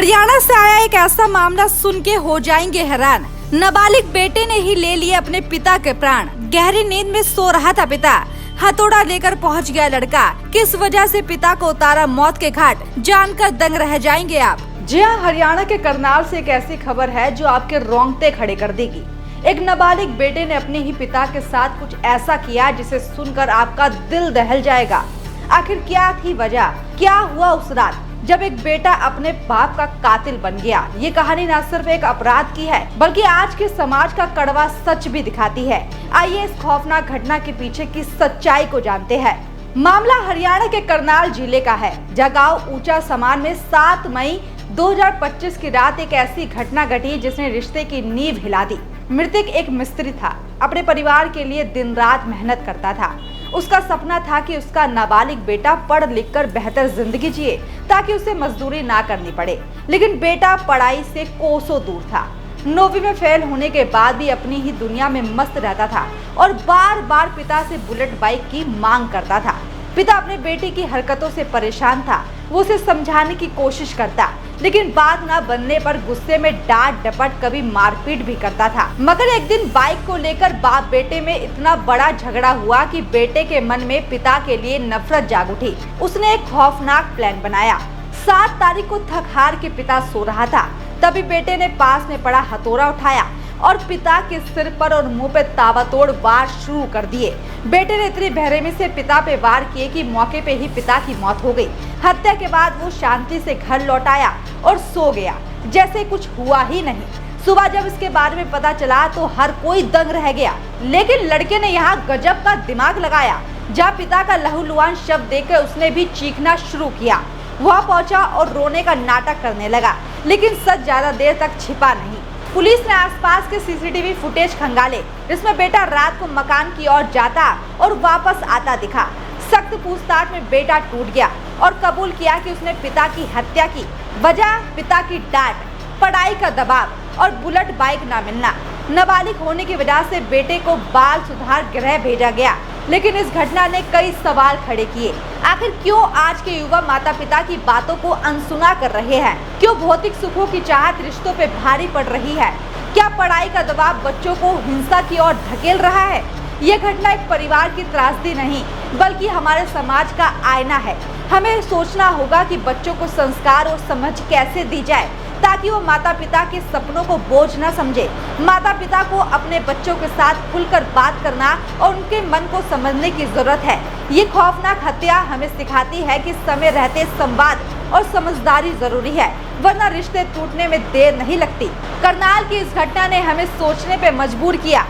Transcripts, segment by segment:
हरियाणा से आया एक ऐसा मामला सुन के हो जाएंगे हैरान। नाबालिग बेटे ने ही ले लिए अपने पिता के प्राण। गहरी नींद में सो रहा था पिता, हथौड़ा लेकर पहुंच गया लड़का। किस वजह से पिता को उतारा मौत के घाट, जानकर दंग रह जाएंगे आप। जी हाँ, हरियाणा के करनाल से एक ऐसी खबर है जो आपके रोंगटे खड़े कर देगी। एक नाबालिग बेटे ने अपने ही पिता के साथ कुछ ऐसा किया जिसे सुनकर आपका दिल दहल जाएगा। आखिर क्या थी वजह, क्या हुआ उस रात जब एक बेटा अपने बाप का कातिल बन गया। ये कहानी न सिर्फ एक अपराध की है बल्कि आज के समाज का कड़वा सच भी दिखाती है। आइए इस खौफनाक घटना के पीछे की सच्चाई को जानते हैं। मामला हरियाणा के करनाल जिले का है, जहाँ गांव ऊंचा समान में 7 मई 2025 की रात एक ऐसी घटना घटी जिसने रिश्ते की नींव हिला दी। मृतक एक मिस्त्री था, अपने परिवार के लिए दिन रात मेहनत करता था। उसका सपना था कि उसका नाबालिग बेटा पढ़ लिख कर बेहतर जिंदगी जिए ताकि उसे मजदूरी ना करनी पड़े। लेकिन बेटा पढ़ाई से कोसों दूर था। 9वीं में फेल होने के बाद भी अपनी ही दुनिया में मस्त रहता था और बार बार पिता से बुलेट बाइक की मांग करता था। पिता अपने बेटे की हरकतों से परेशान था। वो उसे समझाने की कोशिश करता, लेकिन बात न बनने पर गुस्से में डांट डपट, कभी मारपीट भी करता था। मगर एक दिन बाइक को लेकर बाप बेटे में इतना बड़ा झगड़ा हुआ कि बेटे के मन में पिता के लिए नफरत जाग उठी। उसने एक खौफनाक प्लान बनाया। 7 तारीख को थक हार के पिता सो रहा था, तभी बेटे ने पास में पड़ा हथौड़ा उठाया और पिता के सिर पर और मुंह पे ताबड़तोड़ वार शुरू कर दिए। बेटे ने इतनी बेरहमी से पिता पे वार किए कि मौके पे ही पिता की मौत हो गई। हत्या के बाद वो शांति से घर लौट आया और सो गया जैसे कुछ हुआ ही नहीं। सुबह जब इसके बारे में पता चला तो हर कोई दंग रह गया। लेकिन लड़के ने यहाँ गजब का दिमाग लगाया। जहाँ पिता का लहूलुहान शव देखकर उसने भी चीखना शुरू किया। वहाँ पहुंचा और रोने का नाटक करने लगा, लेकिन सच ज्यादा देर तक छिपा नहीं। पुलिस ने आसपास के सीसीटीवी फुटेज खंगाले, जिसमें बेटा रात को मकान की ओर जाता और वापस आता दिखा। सख्त पूछताछ में बेटा टूट गया और कबूल किया कि उसने पिता की हत्या की। वजह पिता की डांट, पढ़ाई का दबाव और बुलेट बाइक ना मिलना। नाबालिग होने की वजह से बेटे को बाल सुधार गृह भेजा गया, लेकिन इस घटना ने कई सवाल खड़े किए। आखिर क्यों आज के युवा माता पिता की बातों को अनसुना कर रहे हैं? क्यों भौतिक सुखों की चाहत रिश्तों पे भारी पड़ रही है? क्या पढ़ाई का दबाव बच्चों को हिंसा की ओर धकेल रहा है? ये घटना एक परिवार की त्रासदी नहीं बल्कि हमारे समाज का आईना है। हमें सोचना होगा कि बच्चों को संस्कार और समझ कैसे दी जाए ताकि वो माता पिता के सपनों को बोझ न समझे। माता पिता को अपने बच्चों के साथ खुलकर बात करना और उनके मन को समझने की जरूरत है। ये खौफनाक हत्या हमें सिखाती है कि समय रहते संवाद और समझदारी जरूरी है, वरना रिश्ते टूटने में देर नहीं लगती। करनाल की इस घटना ने हमें सोचने पे मजबूर किया,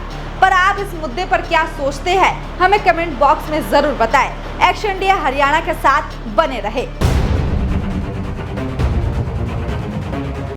पर आप इस मुद्दे पर क्या सोचते हैं? हमें कमेंट बॉक्स में जरूर बताएं। एक्शन इंडिया हरियाणा के साथ बने रहे।